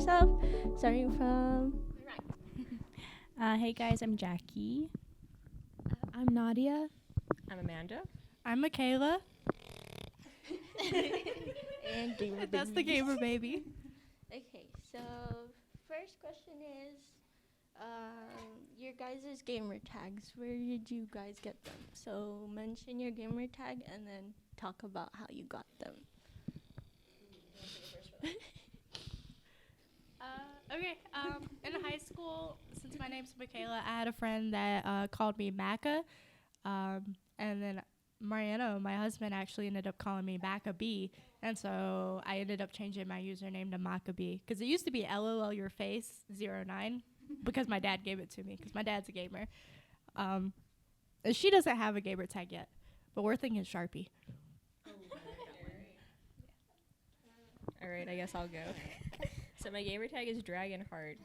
yourself, starting from. Hey guys, I'm Jackie. I'm Nadia. I'm Amanda. I'm Michaela. And gamer That's the gamer baby. Okay, so first question is, your guys' gamer tags. Where did you guys get them? So mention your gamer tag and then talk about how you got them. Okay. In high school, since my name's Michaela, I had a friend that called me Macca, and then Mariano, my husband, actually ended up calling me Maccabee, and so I ended up changing my username to Maccabee because it used to be LOL Your Face 09 because my dad gave it to me because my dad's a gamer. She doesn't have a gamer tag yet, but we're thinking Sharpie. All right, I guess I'll go. So my gamer tag is Dragonheart.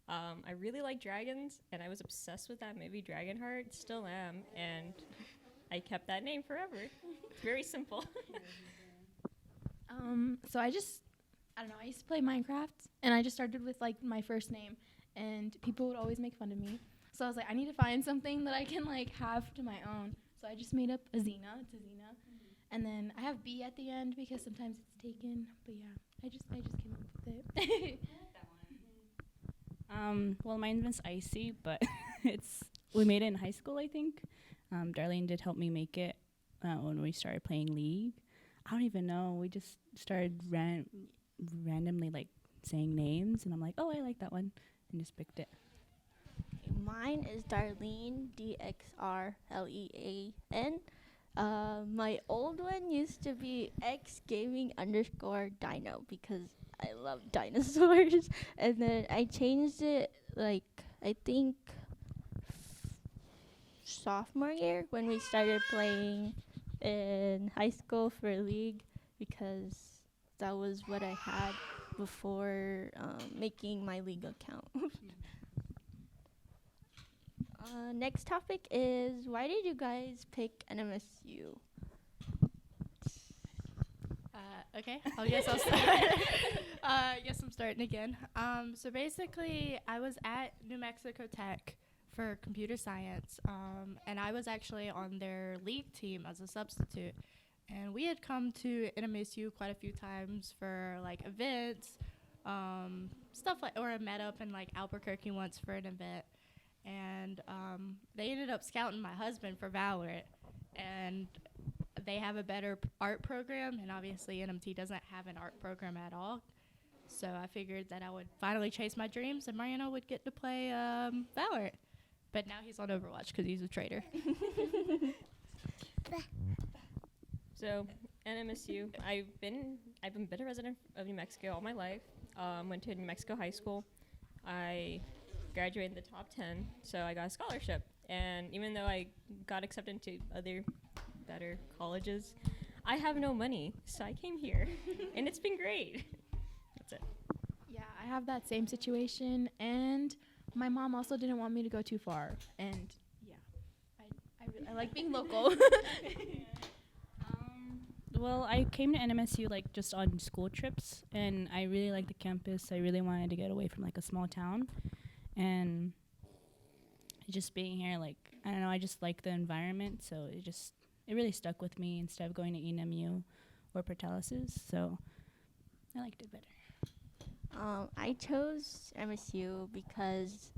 I really like dragons, and I was obsessed with that movie Dragonheart. Still am, and I kept that name forever. It's very simple. So I don't know, I used to play Minecraft, and I just started with, like, my first name, and people would always make fun of me. So I was like, I need to find something that I can, like, have to my own. So I just made up Azina. It's Azina. And then I have B at the end because sometimes it's taken. But, yeah, I just came up with it. Well, mine was Icy, but we made it in high school, I think. Darlene did help me make it when we started playing League. I don't even know. We just started randomly, like, saying names, and I'm like, oh, I like that one, and just picked it. Mine is Darlene, DXRLEAN. My old one used to be xgaming_dino because I love dinosaurs. And then I changed it, like, I think sophomore year when we started playing in high school for League because that was what I had before making my League account. Next topic is, why did you guys pick NMSU? Okay, I guess I'll start. Guess I'm starting again. So basically, I was at New Mexico Tech for computer science, and I was actually on their league team as a substitute. And we had come to NMSU quite a few times for, like, events, stuff like, or I met up in, like, Albuquerque once for an event. And they ended up scouting my husband for Valorant, and they have a better art program, and obviously NMT doesn't have an art program at all. So I figured that I would finally chase my dreams, and Mariano would get to play Valorant. But now he's on Overwatch because he's a traitor. So NMSU, I've been a resident of New Mexico all my life. Went to New Mexico High School. I graduated in the top 10, so I got a scholarship. And even though I got accepted into other better colleges, I have no money, so I came here, and it's been great. That's it. Yeah, I have that same situation, and my mom also didn't want me to go too far. And, yeah, I like being local. Well, I came to NMSU, like, just on school trips, and I really liked the campus. I really wanted to get away from, like, a small town. And just being here, like, I don't know, I just like the environment, so it really stuck with me instead of going to ENMU or Portales, so I liked it better. I chose MSU because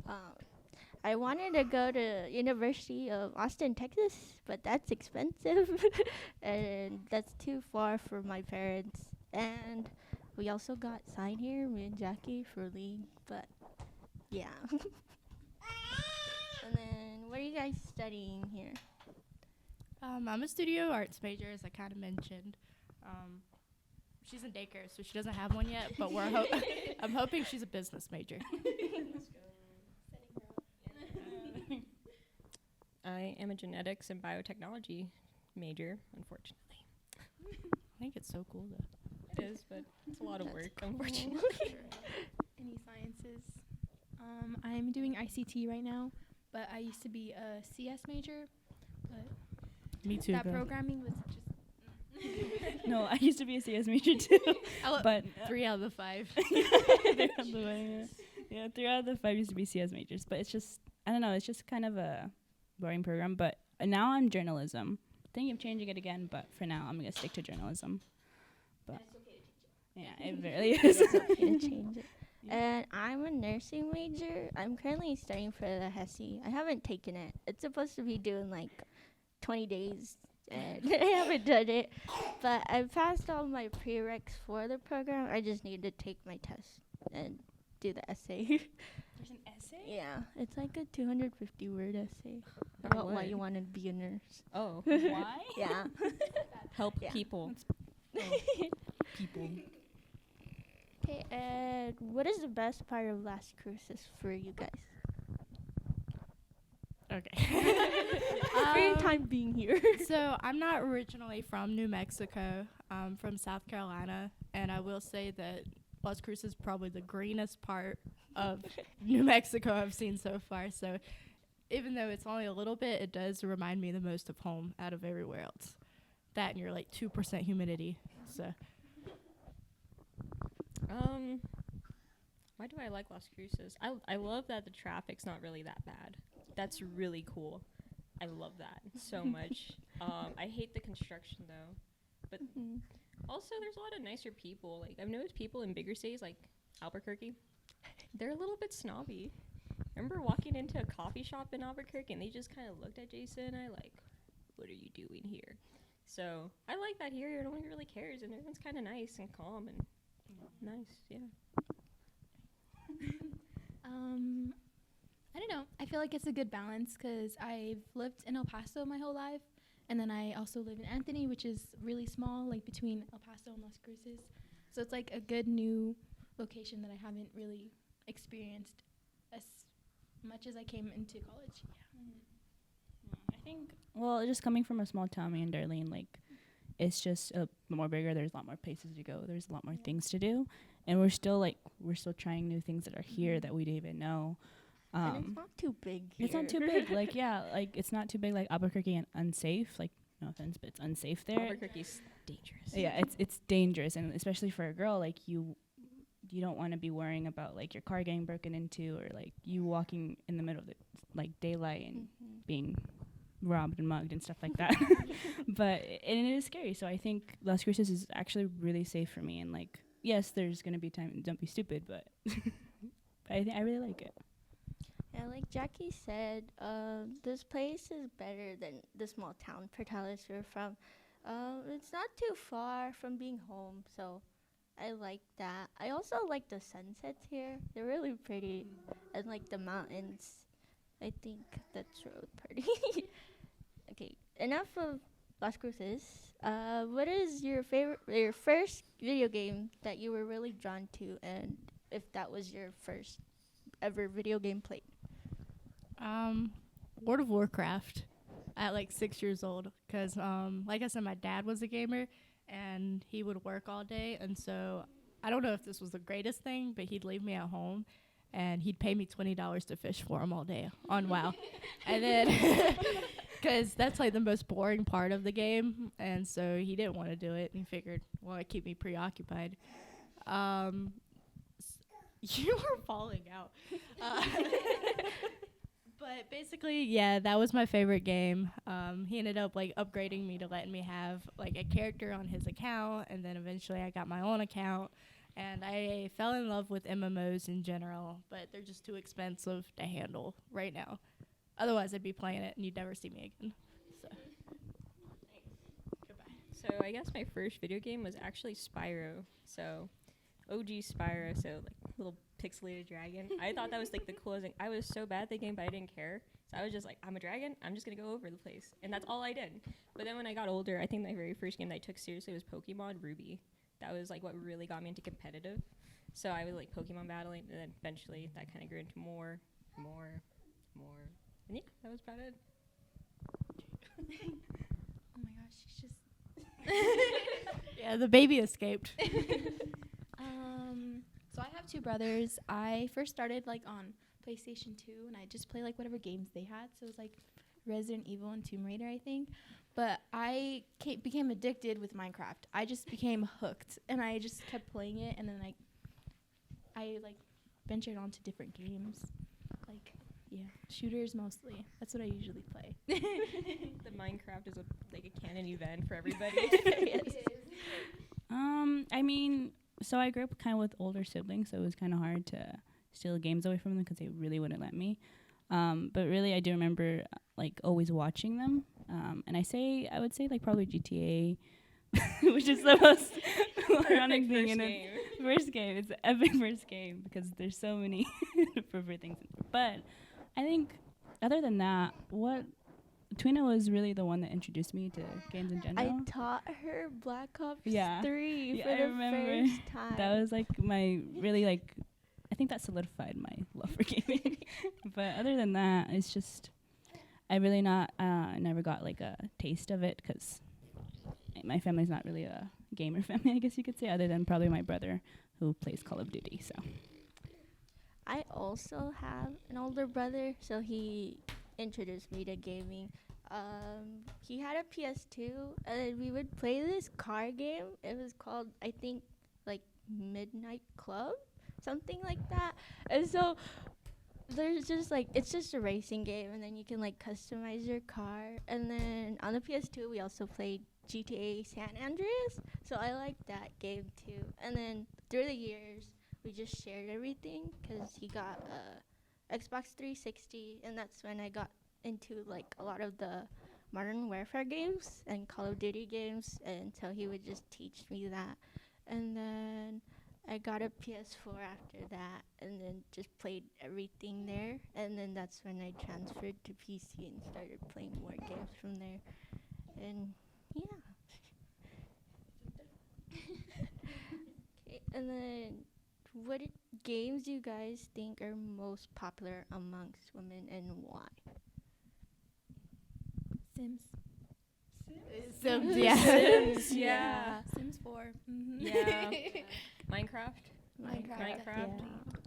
I wanted to go to University of Austin, Texas, but that's expensive, and that's too far for my parents. And we also got signed here, me and Jackie, for League, but yeah. And then, what are you guys studying here? I'm a studio arts major, as I kind of mentioned. She's in daycare, so she doesn't have one yet, but I'm hoping she's a business major. I am a genetics and biotechnology major, unfortunately. I think it's so cool, though. It is, but it's a lot of work, unfortunately. Any sciences? I'm doing ICT right now, but I used to be a CS major, but Me too, that girl. programming was just No, I used to be a CS major too. But 3 out of the 5. 3 out of the 5, yeah, 3 out of the 5 used to be CS majors. But it's just, I don't know, it's just kind of a boring program. But now I'm journalism. Thinking of changing it again, but for now I'm gonna stick to journalism. But yeah, it really is. It's okay to change it. And I'm a nursing major. I'm currently studying for the HESI. I haven't taken it. It's supposed to be doing like 20 days, and I haven't done it. But I passed all my prereqs for the program. I just need to take my test and do the essay. There's an essay? Yeah, it's like a 250-word essay About about why what? you want to be a nurse. Oh, Why? Yeah. help Yeah. people. People. Okay, and what is the best part of Las Cruces for you guys? Okay. For your time being here. So I'm not originally from New Mexico. I'm from South Carolina, and I will say that Las Cruces is probably the greenest part of New Mexico I've seen so far. So even though it's only a little bit, it does remind me the most of home out of everywhere else. That and you're like 2% humidity. So Why do I like Las Cruces? I love that the traffic's not really that bad. That's really cool. I love that so much. I hate the construction though, but also there's a lot of nicer people. Like I've noticed people in bigger cities like Albuquerque, they're a little bit snobby. I remember walking into a coffee shop in Albuquerque and they just kind of looked at Jason and I like, what are you doing here? So I like that here. No one really cares and everyone's kind of nice and calm and nice. Yeah. I don't know. I feel like it's a good balance because I've lived in El Paso my whole life, and then I also live in Anthony, which is really small, like between El Paso and Las Cruces. So it's like a good new location that I haven't really experienced as much as I came into college. I think, well, just coming from a small town, me and Darlene, like, it's just more bigger. There's a lot more places to go. There's a lot more things to do. And we're still trying new things that are here that we didn't even know. And it's not too big here. It's not too big. Like, yeah, like, it's not too big like Albuquerque and unsafe. Like, no offense, but it's unsafe there. Albuquerque's dangerous. Yeah, it's dangerous. And especially for a girl, like, you don't want to be worrying about, like, your car getting broken into or, like, you walking in the middle of the, like, daylight and being robbed and mugged and stuff like that. But and it is scary. So I think Las Cruces is actually really safe for me. And, like, yes, there's going to be time, don't be stupid, but I really like it. Yeah, like Jackie said, this place is better than the small town Portales we're from. It's not too far from being home, so I like that. I also like the sunsets here. They're really pretty. And like the mountains. I think that's really pretty. Okay, enough of Las Cruces. What is your first video game that you were really drawn to, and if that was your first ever video game played? World of Warcraft at like 6 years old, because like I said, my dad was a gamer and he would work all day, and so I don't know if this was the greatest thing, but he'd leave me at home and he'd pay me $20 to fish for him all day on WoW. And then because that's like the most boring part of the game, and so he didn't want to do it, and he figured, well, it'd keep me preoccupied. You were falling out. But basically, yeah, that was my favorite game. He ended up like upgrading me to letting me have like a character on his account, and then eventually I got my own account. And I fell in love with MMOs in general, but they're just too expensive to handle right now. Otherwise, I'd be playing it and you'd never see me again. So, goodbye. So I guess my first video game was actually Spyro. So OG Spyro, so like little pixelated dragon. I thought that was like the coolest thing. I was so bad at the game, but I didn't care. So I was just like, I'm a dragon. I'm just gonna go over the place, and that's all I did. But then when I got older, I think my very first game that I took seriously was Pokemon Ruby. That was like what really got me into competitive. So I was like Pokemon battling, and then eventually that kind of grew into more. And yeah, that was about it. Oh my gosh, she's just. Yeah, the baby escaped. So I have two brothers. I first started like on PlayStation 2, and I just play like whatever games they had. So it was like Resident Evil and Tomb Raider, I think. But I became addicted with Minecraft. I just became hooked, and I just kept playing it, and then I ventured onto different games, like shooters mostly. That's what I usually play. The Minecraft is a canon event for everybody. Yes. I mean, so I grew up kind of with older siblings, so it was kind of hard to steal games away from them because they really wouldn't let me. But really, I do remember always watching them. And I would say probably GTA, which is the most ironic thing in it. First game. It's the epic first game because there's so many appropriate things. But I think other than that, Twina was really the one that introduced me to games in general. I taught her Black Ops 3 Yeah, for I the remember. first time. That was my really I think that solidified my love for gaming. But other than that, it's just I really never got a taste of it because my family's not really a gamer family, I guess you could say, other than probably my brother who plays Call of Duty. So I also have an older brother, so he introduced me to gaming. He had a PS2, and we would play this car game. It was called, I think, Midnight Club, something like that. And so there's just it's just a racing game, and then you can customize your car. And then on the PS2, we also played GTA San Andreas, so I liked that game too. And then through the years, we just shared everything because he got a Xbox 360, and that's when I got into a lot of the Modern Warfare games and Call of Duty games, and so he would just teach me that. And then I got a PS4 after that, and then just played everything there. And then that's when I transferred to PC and started playing more games from there. And yeah. Okay, and then what games do you guys think are most popular amongst women and why? Sims. Sims, yeah. Sims, yeah. Sims 4. Mm-hmm. Yeah. Minecraft. Minecraft. Yeah.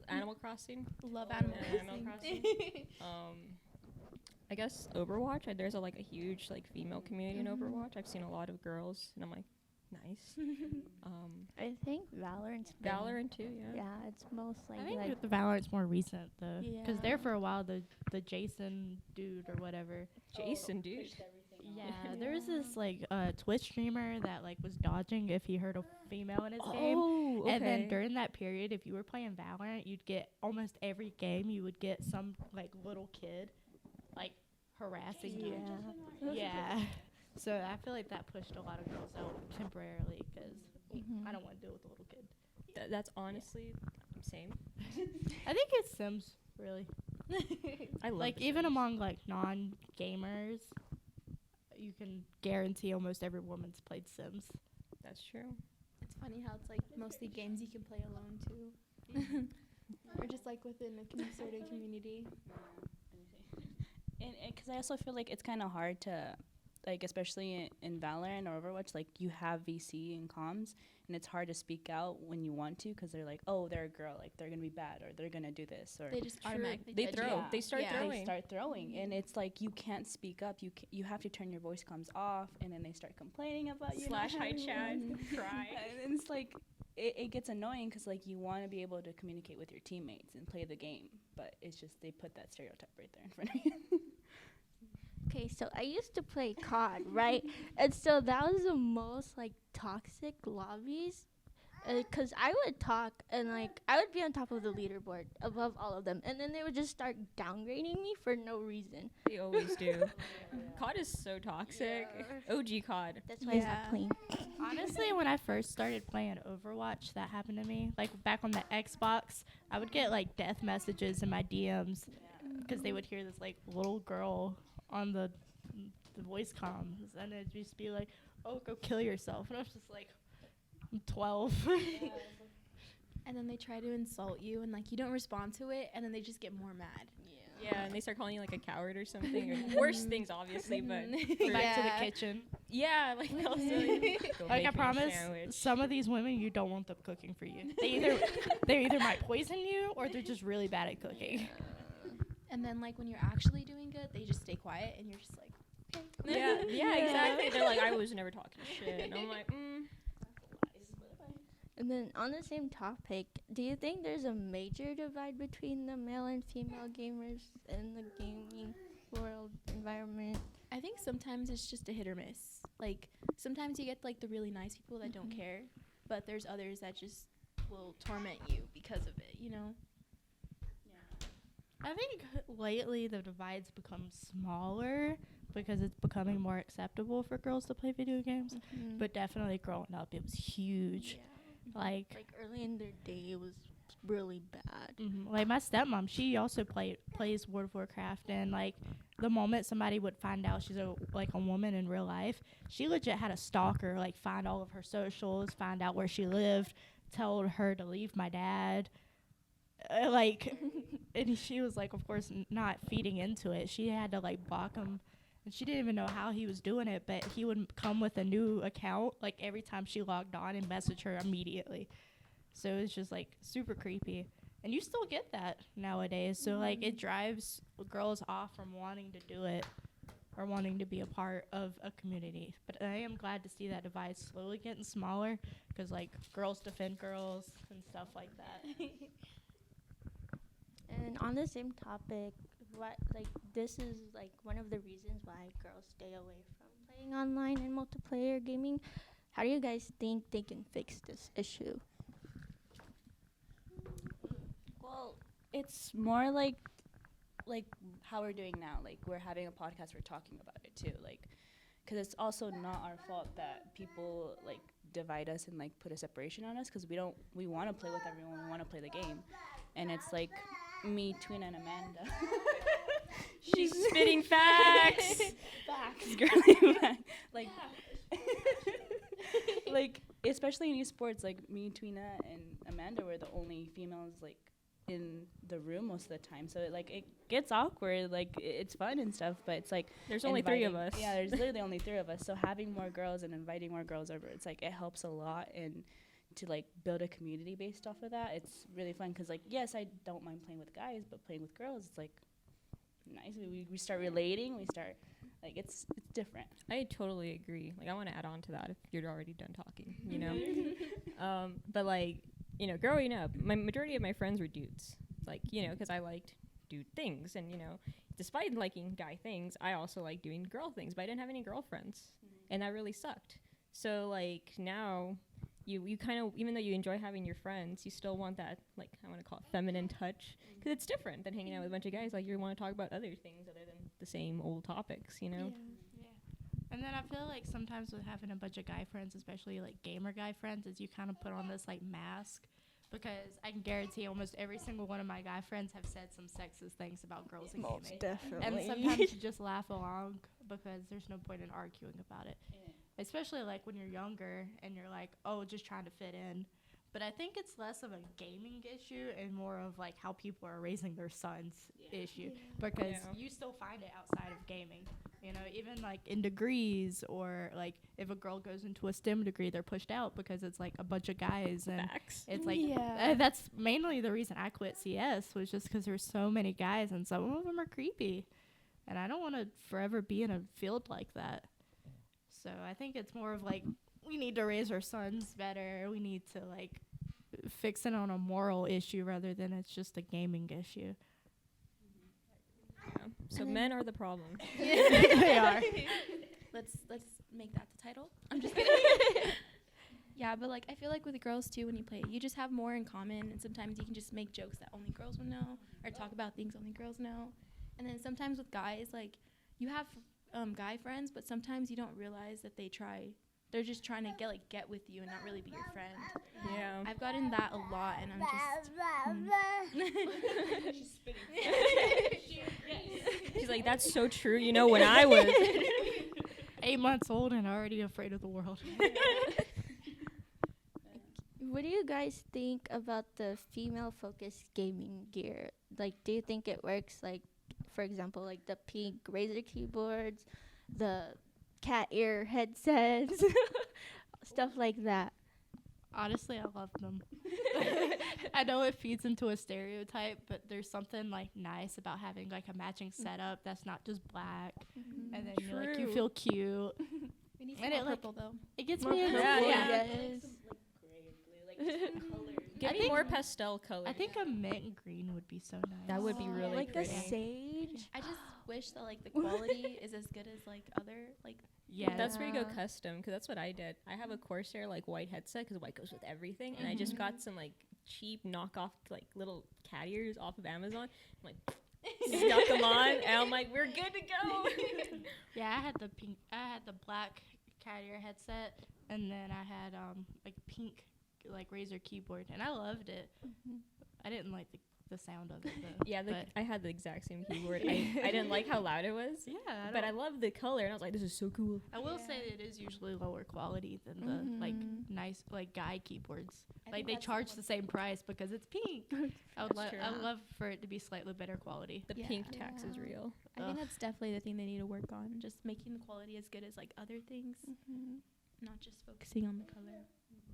Animal Crossing. Love Animal Animal Crossing. I guess Overwatch. There's a huge female community in Overwatch. I've seen a lot of girls, and I'm nice. I think Valorant's Valorant too, yeah. Yeah, it's most I think the Valorant's more recent though, because there for a while the Jason dude or whatever. Jason, dude. Yeah, there was this Twitch streamer that was dodging if he heard a female in his game. Oh, okay. And then during that period, if you were playing Valorant, you'd get almost every game you would get some little kid harassing you. Yeah. So I feel like that pushed a lot of girls out temporarily because I don't want to deal with a little kid. That's honestly same. I think it's Sims, really. I love The even Sims. among non-gamers, you can guarantee almost every woman's played Sims. That's true. It's funny how it's mostly games you can play alone too. Or just within a certain community. and because I also feel it's kind of hard to especially in Valorant or Overwatch, you have VC and comms, and it's hard to speak out when you want to because they're oh, they're a girl, they're gonna be bad or they're gonna do this, or They just automatically They judge throw. you. Yeah. They start throwing. they start throwing, and it's you can't speak up. You have to turn your voice comms off, and then they start complaining about you. Slash not high having chat. one. Cry. And it's it gets annoying because you want to be able to communicate with your teammates and play the game, but it's just they put that stereotype right there in front of you. Okay, so I used to play COD, right? And so that was the most toxic lobbies, because I would talk and I would be on top of the leaderboard above all of them, and then they would just start downgrading me for no reason. They always do. COD is so toxic. OG COD. That's why I stopped playing. Honestly, when I first started playing Overwatch, that happened to me. Back on the Xbox, I would get death messages in my DMs because they would hear this little girl on the voice comms, and it'd just be oh, go kill yourself. And I was just I'm 12. And then they try to insult you, and you don't respond to it, and then they just get more mad. Yeah, and they start calling you a coward or something. Or worse things, obviously, but Back to the kitchen. yeah, they'll say, "Go make I me a promise, sandwich." some of these women you don't want them cooking for you. They either might poison you or they're just really bad at cooking. And then when you're actually doing good, they just stay quiet, and you're just like, okay. Yeah, exactly. They're like, I was never talking shit. And I'm like, And then on the same topic, do you think there's a major divide between the male and female gamers in the gaming world environment? I think sometimes it's just a hit or miss. Like, sometimes you get, like, the really nice people that don't care, but there's others that just will torment you because of it, you know? I think lately the divide's become smaller because it's becoming more acceptable for girls to play video games. But definitely growing up, it was huge. Like early in their day, it was really bad. Like my stepmom, she also plays World of Warcraft, and like the moment somebody would find out she's a woman in real life, she legit had a stalker, like find all of her socials, find out where she lived, told her to leave my dad. And she was like, of course, not feeding into it. She had to like block him, and she didn't even know how he was doing it, but he would come with a new account like every time she logged on and message her immediately. So it's just like super creepy, and you still get that nowadays. So like it drives girls off from wanting to do it or wanting to be a part of a community. But I am glad to see that divide slowly getting smaller, because like girls defend girls and stuff like that. And on the same topic, this is like one of the reasons why girls stay away from playing online and multiplayer gaming. How do you guys think they can fix this issue? Well, it's more like how we're doing now. Like, we're having a podcast, we're talking about it too. Like, because it's also not our fault that people like divide us and like put a separation on us, because we want to play with everyone, we want to play the game. And it's like me, Twina, and Amanda. she's spitting facts. Facts, girly facts. Like, especially in esports, like me, Twina, and Amanda were the only females like in the room most of the time. So it gets awkward. Like, it's fun and stuff, but it's like There's only 3 of us. Yeah, there's literally only 3 of us. So having more girls and inviting more girls over, it's like it helps a lot. And to like build a community based off of that, it's really fun, because like, yes, I don't mind playing with guys, but playing with girls, it's like nice. We start relating, we start like it's different. I totally agree. Like, I want to add on to that if you're already done talking, you know. But like, you know, growing up, my majority of my friends were dudes. Like, you know, because I liked dude things, and you know, despite liking guy things, I also like doing girl things. But I didn't have any girlfriends, and that really sucked. So like now, you kind of, even though you enjoy having your friends, you still want that, like, I want to call it feminine touch, because it's different than hanging out with a bunch of guys. Like, you want to talk about other things other than the same old topics, you know? Yeah. And then I feel like sometimes with having a bunch of guy friends, especially like gamer guy friends, is you kind of put on this like mask, because I can guarantee almost every single one of my guy friends have said some sexist things about girls in gaming. Definitely. And sometimes you just laugh along because there's no point in arguing about it. Especially like when you're younger and you're like, oh, just trying to fit in. But I think it's less of a gaming issue and more of like how people are raising their sons issue, because you still find it outside of gaming. You know, even like in degrees, or like if a girl goes into a STEM degree, they're pushed out because it's like a bunch of guys. And Facts. it's like, that's mainly the reason I quit CS, was just because there's so many guys and some of them are creepy. And I don't want to forever be in a field like that. So I think it's more of like, we need to raise our sons better. We need to like fix it on a moral issue rather than it's just a gaming issue. Yeah. So men are the problem. They are. Let's make that the title. I'm just kidding. Yeah, but like I feel like with the girls too, when you play, you just have more in common, and sometimes you can just make jokes that only girls will know, or talk about things only girls know. And then sometimes with guys, like you have guy friends, but sometimes you don't realize that they're just trying to get with you and not really be your friend. Yeah. I've gotten that a lot, and I'm just She's spitting. She's like, that's so true. You know, when I was 8 months old and already afraid of the world. What do you guys think about the female-focused gaming gear? Like, do you think it works? Like, for example, like the pink Razer keyboards, the cat ear headsets, stuff like that. Honestly, I love them. I know it feeds into a stereotype, but there's something like nice about having like a matching setup that's not just black, and then you like you feel cute. We need And some it, more like, purple though. It gets More me into purple, yeah. yes. Give I me think- more pastel colors. I think a mint green would be so nice. That would be really like pretty. a sage. I just wish that like the quality is as good as like other like. Yeah, That's where you go Yeah. custom, because that's what I did. I have a Corsair like white headset, because white goes with everything, and I just got some like cheap knockoff like little cat ears off of Amazon. I'm like, stuck them on, and I'm like, we're good to go. yeah. I had the black cat ear headset, and then I had like pink like Razer keyboard, and I loved it. I didn't like the sound of it though. Yeah, but I had the exact same keyboard. I didn't like how loud it was, yeah, but I love the color, and I was like, this is so cool. I will say it is usually lower quality than the like nice like guy keyboards. I Like think they that's charge the the same price because it's pink. I That's true. love for it to be slightly better quality. The Yeah. pink tax is real. I think that's definitely the thing they need to work on. Just making the quality as good as like other things, not just focusing on the color.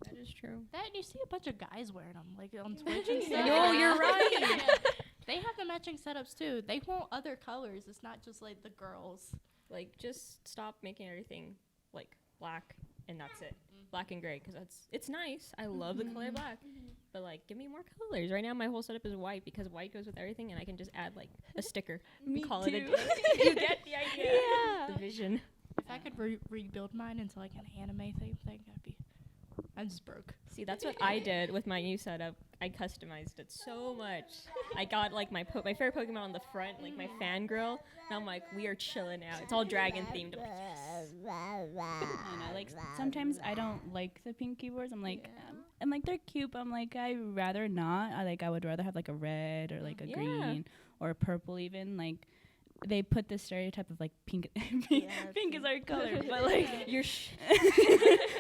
That is true. That and you see a bunch of guys wearing them like on Twitch and stuff. No, you're right. Yeah. They have the matching setups too. They want other colors. It's not just like the girls. Like, just stop making everything like black, and that's it. Black and gray, because it's nice. I love the color black, but like, give me more colors. Right now, my whole setup is white because white goes with everything, and I can just add like a sticker. Me Call too. it a day. You get the idea. Yeah. The vision. If I could rebuild mine into like an anime thing, I'm just broke. See, that's what I did with my new setup. I customized it so much. I got like my favorite Pokemon on the front, like my fangirl. And I'm like, we are chilling out. It's all dragon themed. I'm like, yes. I don't know, like sometimes I don't like the pink keyboards. I'm like, and like they're cute, but I'm like, I rather not. I would rather have like a red or like a Yeah. green or a purple even. Like they put this stereotype of like pink. Pink is our color, but like You're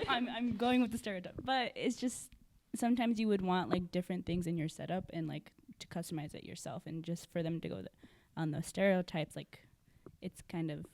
I'm going with the stereotype, but it's just sometimes you would want like different things in your setup and like to customize it yourself, and just for them to go on the stereotypes, like it's kind of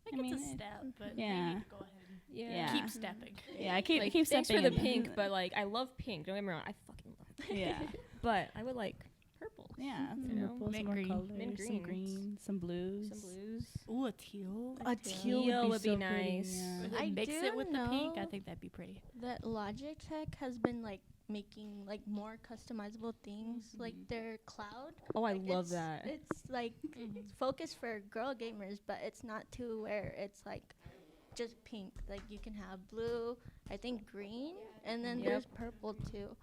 I think it's a step, but they yeah. need to go ahead and Yeah. keep stepping. yeah. I keep Like, keep thanks for stepping the in pink, but like, I love pink. Don't get me wrong. I fucking love it. yeah. But I would like purple. Yeah, some You know, purple, mint some more green. colors, Mint some greens. green, some blues. Some blues. Ooh, a teal. A teal would be so nice. pretty, yeah. If they I mix do it with the pink, I know think that'd be pretty. that Logitech has been like making like more customizable things, like their cloud. Oh, I Like, love it's- that. It's like it's focused for girl gamers, but it's not to where it's like just pink. Like you can have blue, I think green, and then Yep. there's purple too.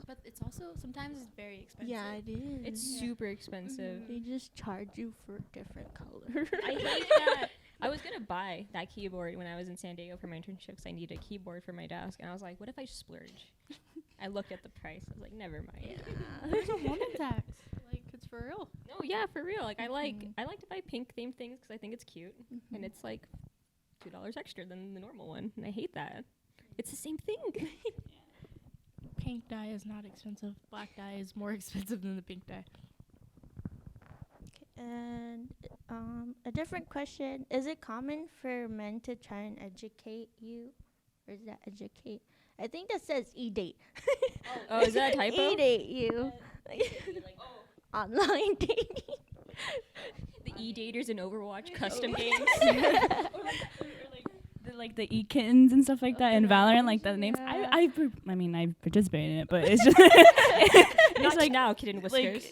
But it's also sometimes it's very expensive. Yeah, it is. It's super expensive. They just charge you for different colors. I hate that. I was gonna buy that keyboard when I was in San Diego for my internship because I needed a keyboard for my desk, and I was like, what if I splurge? I looked at the price. I was like, never mind. There's a woman tax. Like it's for real. No, yeah, for real. Like I like to buy pink themed things because I think it's cute, and it's like $2 extra than the normal one, and I hate that. It's the same thing. Pink dye is not expensive. Black dye is more expensive than the pink dye. And a different question: is it common for men to try and educate you, or is that educate? I think that says e-date. Oh, is that a typo? E-date you. Online dating. The e-daters in Overwatch custom games. Like the e-kittens and stuff like that in Valorant, like the names. Yeah. I mean, I participate in it, but it's just Not it's like now, kitten whiskers.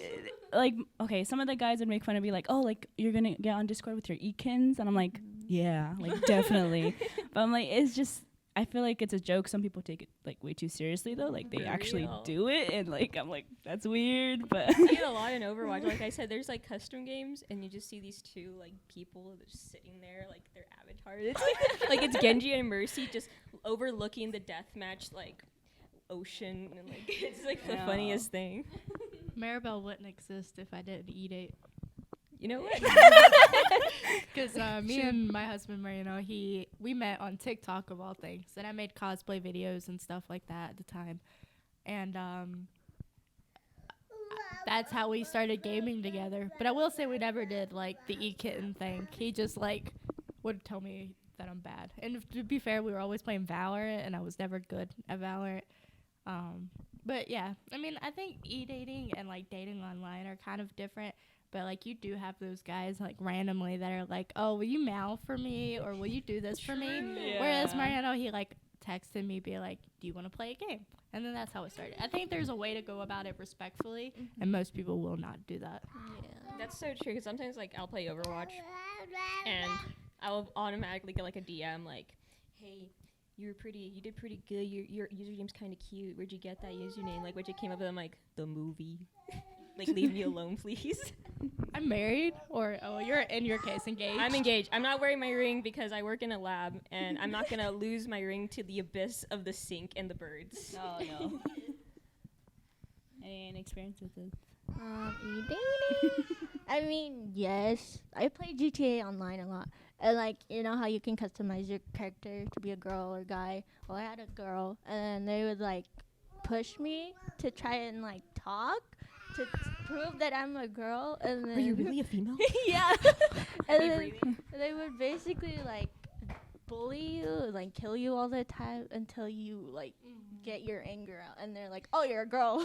like okay, some of the guys would make fun of me, like, oh, like you're gonna get on Discord with your e-kins, and I'm like, yeah, like definitely. But I'm like, it's just, I feel like it's a joke. Some people take it like way too seriously though, like they For actually real. do it, and like I'm like, that's weird, but I see it a lot in Overwatch. Like I said, there's like custom games, and you just see these two like people just sitting there, like their avatars. It's like it's Genji and Mercy just overlooking the deathmatch like ocean, and like it's like the Yeah. funniest thing. Maribel wouldn't exist if I didn't e-date. You know what? Because me and my husband Marino, we met on TikTok of all things, and I made cosplay videos and stuff like that at the time, and that's how we started gaming together. But I will say we never did like the e-kitten thing. He just like would tell me that I'm bad. And to be fair, we were always playing Valorant, and I was never good at Valorant. But yeah, I mean, I think e-dating and like dating online are kind of different. But like you do have those guys like randomly that are like, oh, will you mail for me or will you do this for me? Yeah. Whereas Mariano, he like texted me, be like, do you want to play a game? And then that's how it started. I think there's a way to go about it respectfully, and most people will not do that. Yeah. That's so true. Because sometimes like I'll play Overwatch, and I'll automatically get like a DM like, "Hey, you did pretty good. Your username's kind of cute. Where'd you get that username? Like, where'd you came up with?" I'm like, "The movie." Like, leave me alone, please. I'm married, or you're in your case engaged. I'm engaged. I'm not wearing my ring because I work in a lab, and I'm not gonna lose my ring to the abyss of the sink and the birds. Oh no. Any experience with this? E-dating? I mean, yes. I play GTA Online a lot. And, like, you know how you can customize your character to be a girl or guy? Well, I had a girl, and they would, like, push me to try and, like, talk to prove that I'm a girl. And then Are you really a female? yeah. Are you and then breathing? they would basically, like, bully you, like, kill you all the time until you, like, get your anger out. And they're like, oh, you're a girl.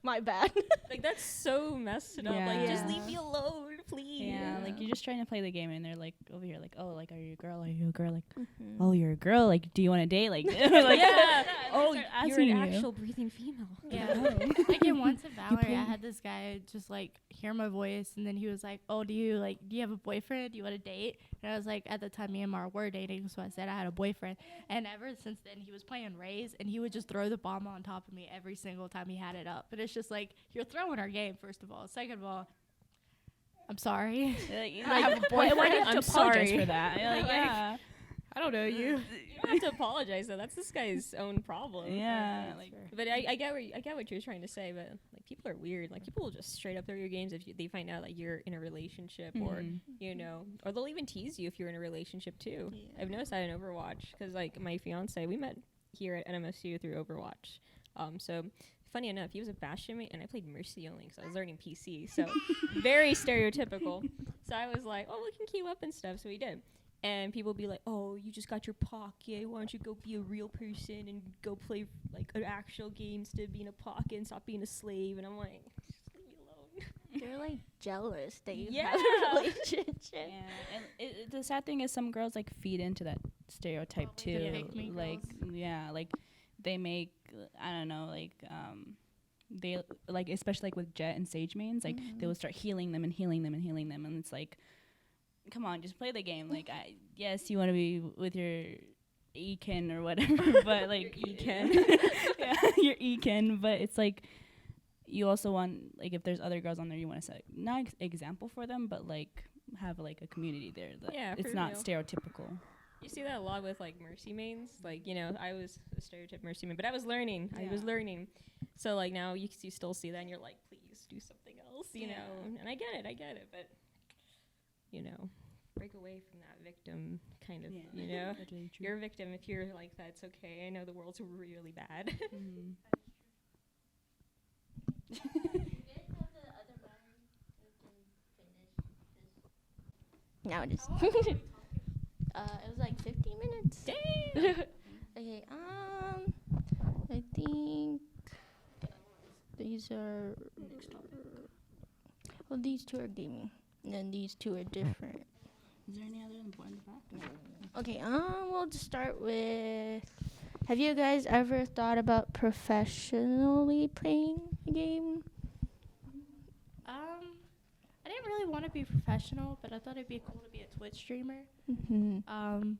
My bad. Like, that's so messed up. Like, just leave me alone, please. Yeah, like you're just trying to play the game, and they're like over here, like, oh, like, are you a girl? Are you a girl? Like, Mm-hmm. oh, you're a girl. Like, do you want to date? Like, like Yeah. Oh, start you're asking an you. actual breathing female. Yeah. Like in once at Valorant, I had this guy just like hear my voice, and then he was like, "Oh, do you have a boyfriend? Do you want to date?" And I was like, at the time, me and Mar were dating, so I said I had a boyfriend. And ever since then, he was playing Raze, and he would just throw the bomb on top of me every single time he had it up. But it's just like, you're throwing our game, first of all. Second of all, I'm sorry. I have a boyfriend. Why do you have I'm to apologize sorry. for that? Like, yeah. I don't know you. You don't have to apologize though. That's this guy's own problem. Yeah, like, But I get what you're trying to say. But like, people are weird. Like, people will just straight up throw your games if they find out that you're in a relationship, or you know, or they'll even tease you if you're in a relationship too. Yeah. I've noticed that in Overwatch because like my fiance, we met here at NMSU through Overwatch. So funny enough, he was a Bastion mate, and I played Mercy only because I was learning PC. So very stereotypical. So I was like, oh, we can queue up and stuff. So we did. And people be like, oh, you just got your pocket. Why don't you go be a real person and go play like an actual game instead of being a pocket and stop being a slave? And I'm like, just leave me alone. They're, like, jealous that you Yeah. have a relationship. yeah. And the sad thing is, some girls like feed into that stereotype Oh, like the too. pick-me Like, yeah, like they make, I don't know, like they like, especially like with Jet and Sage mains, like they will start healing them, and it's like, come on, just play the game. Like, yes, you want to be with your Ekin or whatever, but like Ekin. yeah, your Ekin. But it's like, you also want, like, if there's other girls on there, you want to set not example for them, but like have like a community there that Yeah, it's for not real. stereotypical. You see that a lot with like Mercy mains. Like, you know, I was a stereotype Mercy main, but I was learning. Yeah. I was learning. So like now you still see that, and you're like, please do something else, you know. And I get it, but you know, break away from that victim kind of, you know. That's really true. You're a victim. If you're like that, it's okay. I know the world's really bad. Now it is. It was like 15 minutes. Damn. Okay, I think these are. Well, these two are gaming, and then these two are different. Is there any other important fact? Okay, we'll just start with. Have you guys ever thought about professionally playing a game? I didn't really want to be professional, but I thought it'd be cool to be a Twitch streamer. Mm-hmm.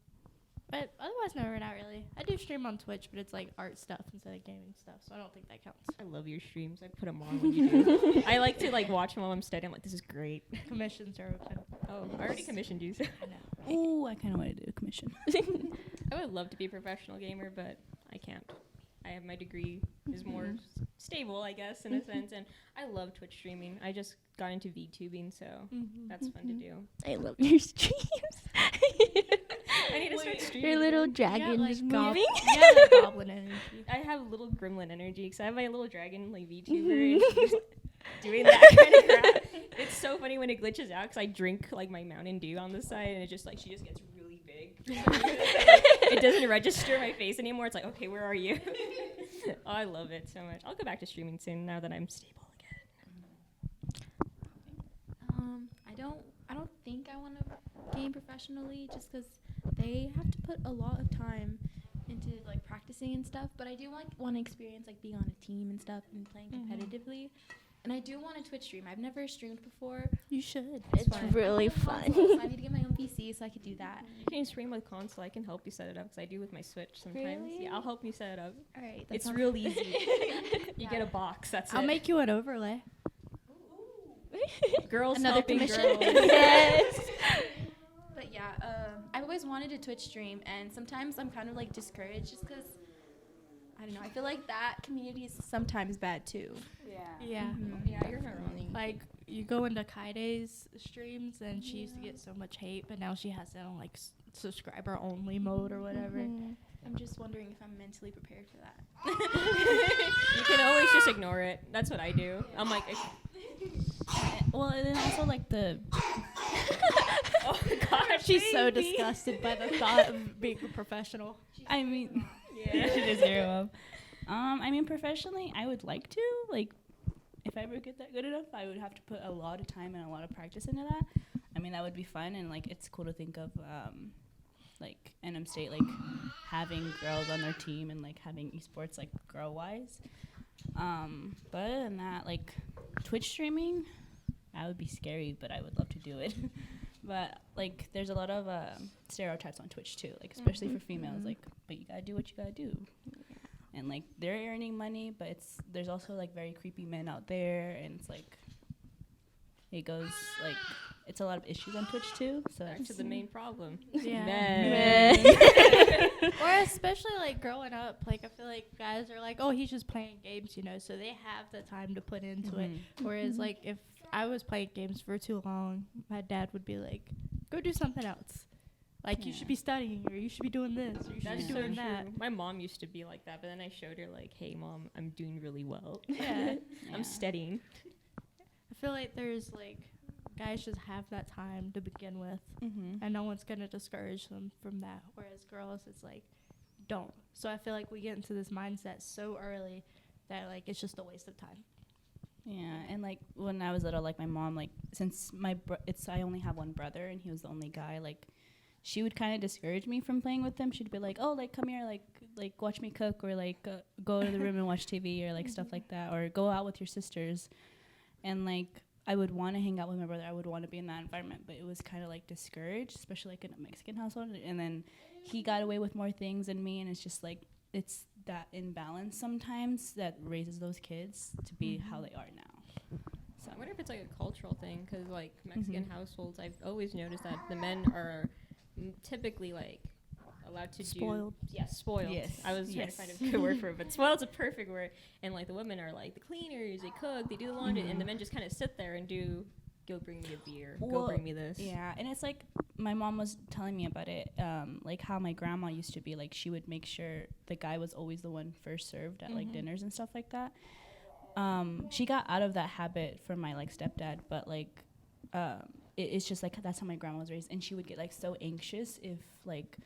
But otherwise, no, not really. I do stream on Twitch, but it's like art stuff instead of gaming stuff, so I don't think that counts. I love your streams. I put them on when you do. I like to like watch them while I'm studying. I'm like, this is great. Commissions are open. Oh, I already commissioned you. I know. Ooh, I kind of want to do a commission. I would love to be a professional gamer, but I can't. I have my degree is more stable, I guess, in a sense, and I love Twitch streaming. I just got into VTubing, so that's fun to do. I love your streams. I need to start streaming. Your little again. dragons moving. You got like goblin energy. I have little gremlin energy because I have my little dragon like VTuber and she's doing that kind of crap. It's so funny when it glitches out because I drink like my Mountain Dew on the side, and it just like she just gets really big. It doesn't register my face anymore. It's like, okay, where are you? Oh, I love it so much. I'll go back to streaming soon now that I'm stable again. I don't think I want to game professionally just because they have to put a lot of time into like practicing and stuff. But I do want to experience like being on a team and stuff and playing competitively. And I do want to Twitch stream. I've never streamed before. You should. It's really I have a fun. console, so I need to get my own PC so I could do that. You can stream with console. I can help you set it up because I do with my Switch sometimes. Really? Yeah, I'll help you set it up. All right. It's real easy. You get a box. That's I'll it. make you an overlay. Girls Another helping commission? girls. Yes. But yeah, I've always wanted to Twitch stream, and sometimes I'm kind of like discouraged just because I don't know. I feel like that community is sometimes bad too. Yeah. Yeah, you're not wrong. Like you go into Kaide's streams and she used to get so much hate, but now she has it on like subscriber only mode or whatever. Mhm. I'm just wondering if I'm mentally prepared for that. You can always just ignore it. That's what I do. I'm like, Well, and then also like the oh gosh, She's so baby. disgusted by the thought of being a professional. I mean, Yeah. she just zero up. I mean, professionally, I would like to. Like, if I ever get that good enough, I would have to put a lot of time and a lot of practice into that. I mean, that would be fun, and like, it's cool to think of, like NM State, like having girls on their team and like having esports like girl-wise. But other than that, like Twitch streaming, that would be scary, but I would love to do it. But like, there's a lot of stereotypes on Twitch too, like especially for females. Like, but you gotta do what you gotta do, and like they're earning money, but there's also like very creepy men out there, and it's like it goes like it's a lot of issues on Twitch too. So Back to the main problem. Yeah. Men. Or especially like growing up, like I feel like guys are like, oh, he's just playing games, you know, so they have the time to put into it. Whereas like if I was playing games for too long, my dad would be like, go do something else. Like you Yeah. should be studying, or you should be doing this, or you should That's be so doing true. that. My mom used to be like that, but then I showed her like, hey mom, I'm doing really well. Yeah. I'm studying. I feel like there's like guys just have that time to begin with, Mm-hmm. and no one's gonna discourage them from that. Whereas girls, it's like, don't. So I feel like we get into this mindset so early that like it's just a waste of time. Yeah, and like when I was little, like my mom, like since I only have one brother and he was the only guy, like she would kind of discourage me from playing with him. She'd be like, "Oh, like come here, like watch me cook, or like go to the room and watch TV, or like stuff like that, or go out with your sisters." And like I would want to hang out with my brother. I would want to be in that environment, but it was kind of like discouraged, especially like in a Mexican household. And then he got away with more things than me, and it's just like it's that imbalance sometimes that raises those kids to be how they are now. So I wonder if it's like a cultural thing, because like Mexican households, I've always noticed that the men are typically like allowed to Spoiled. do spoiled. Yes. I was trying to find a good word for it, but spoiled's a perfect word. And like the women are like the cleaners, they cook, they do the laundry, and the men just kind of sit there and go bring me a beer, go Well, bring me this. Yeah, and it's like my mom was telling me about it, like how my grandma used to be. Like she would make sure the guy was always the one first served at like dinners and stuff like that. She got out of that habit from my like stepdad, but like it's just like that's how my grandma was raised, and she would get like so anxious if like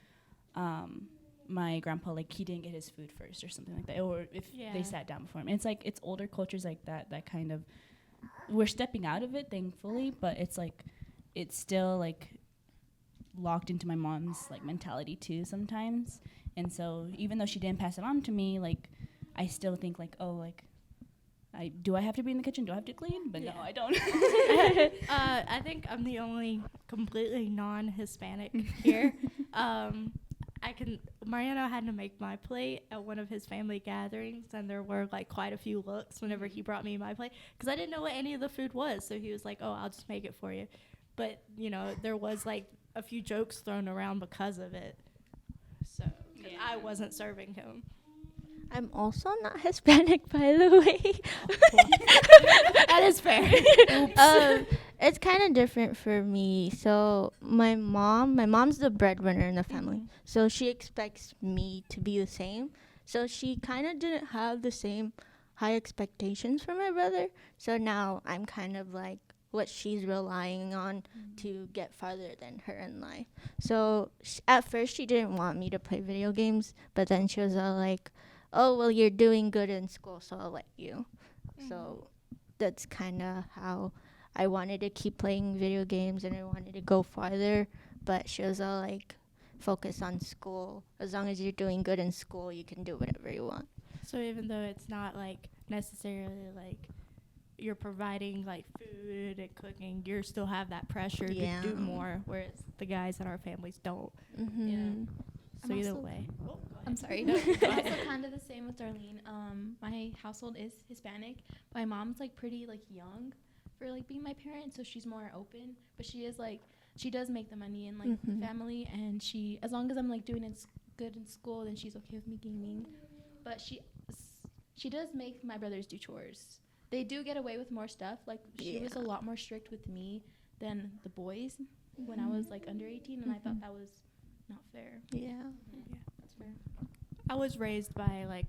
my grandpa like he didn't get his food first or something like that, or if they sat down before him. And it's like it's older cultures like that kind of we're stepping out of it, thankfully, but it's like it's still like locked into my mom's like mentality too sometimes. And so even though she didn't pass it on to me, like I still think like, oh, like I have to be in the kitchen? Do I have to clean? But no, I don't. I think I'm the only completely non-Hispanic here. Mariano had to make my plate at one of his family gatherings, and there were like quite a few looks whenever he brought me my plate, because I didn't know what any of the food was. So he was like, oh, I'll just make it for you. But, you know, there was like a few jokes thrown around because of it. So I wasn't serving him. I'm also not Hispanic, by the way. That is fair. It's kind of different for me. So my mom's the breadwinner in the family. So she expects me to be the same. So she kind of didn't have the same high expectations for my brother. So now I'm kind of like, what she's relying on to get farther than her in life. So at first she didn't want me to play video games, but then she was all like, oh, well, you're doing good in school, so I'll let you. So that's kind of how I wanted to keep playing video games, and I wanted to go farther, but she was all like, focus on school. As long as you're doing good in school, you can do whatever you want. So even though it's not like necessarily like you're providing like food and cooking, you still have that pressure to do more, whereas the guys in our families don't. Mm-hmm. So I'm either also- way. I'm sorry. I'm also kind of the same with Darlene. My household is Hispanic. My mom's like pretty like young for like being my parent, so she's more open. But she is like she does make the money in like the family, and she as long as I'm like doing good in school, then she's okay with me gaming. But she does make my brothers do chores. They do get away with more stuff. Like she was a lot more strict with me than the boys when I was like under 18, and I thought that was not fair. Yeah. That's fair. I was raised by like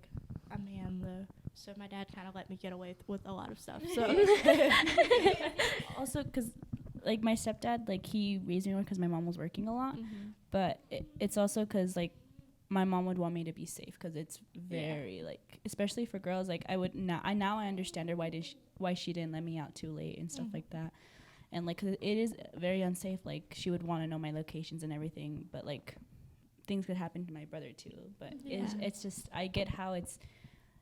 a man though, so my dad kind of let me get away with a lot of stuff. So Also, because like my stepdad, like he raised me because my mom was working a lot, but it's also because like my mom would want me to be safe because it's very like, especially for girls, like I would now I understand her why she didn't let me out too late and stuff like that. And like 'cause it is very unsafe, like she would want to know my locations and everything, but like things could happen to my brother too. But it's just, I get how it's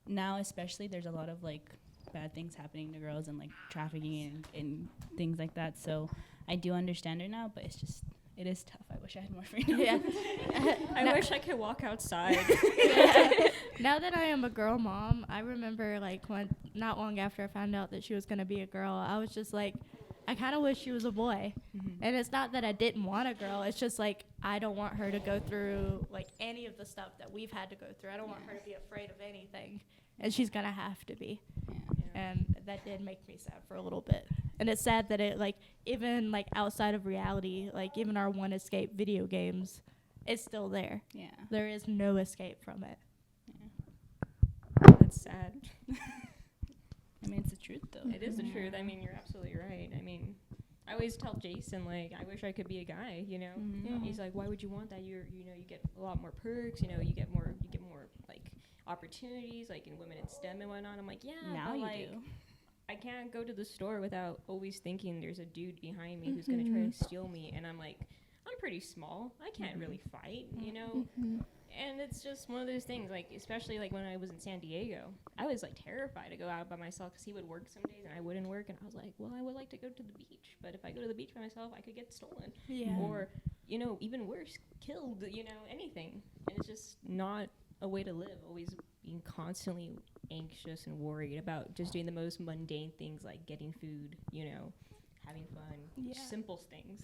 now, especially there's a lot of like bad things happening to girls and like trafficking and things like that. So I do understand her now, but it is tough. I wish I had more freedom. I wish I could walk outside. now that I am a girl mom, I remember like when not long after I found out that she was gonna be a girl, I was just like, I kind of wish she was a boy. And it's not that I didn't want a girl. It's just like I don't want her to go through like any of the stuff that we've had to go through. I don't want her to be afraid of anything, and she's gonna have to be. And that did make me sad for a little bit. And it's sad that it like even like outside of reality, like even our one escape, video games, it's still there. Yeah. There is no escape from it. That's sad. I mean, it's the truth though. It is the truth. I mean, you're absolutely right. I mean, I always tell Jason, like, I wish I could be a guy, you know? He's like, why would you want that? You get a lot more perks, you know, you get more, like, opportunities, like, in women in STEM and whatnot. I'm like, yeah, Now but, you like, do. I can't go to the store without always thinking there's a dude behind me who's going to try to steal me. And I'm like, I'm pretty small. I can't really fight, you know? And it's just one of those things, like, especially, like, when I was in San Diego, I was, like, terrified to go out by myself because he would work some days and I wouldn't work. And I was like, well, I would like to go to the beach. But if I go to the beach by myself, I could get stolen. Or, you know, even worse, killed, you know, anything. And it's just not a way to live, always being constantly anxious and worried about just doing the most mundane things like getting food, you know, having fun, simple things.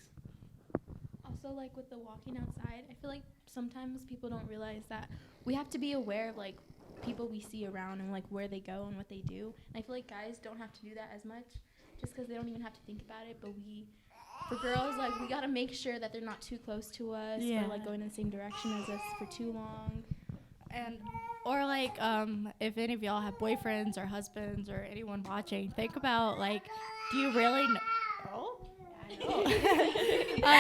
Also, like with the walking outside, I feel like sometimes people don't realize that we have to be aware of like people we see around and like where they go and what they do. And I feel like guys don't have to do that as much just because they don't even have to think about it. But for girls, like we gotta make sure that they're not too close to us or like going in the same direction as us for too long. And or like if any of y'all have boyfriends or husbands or anyone watching, think about like, do you really know?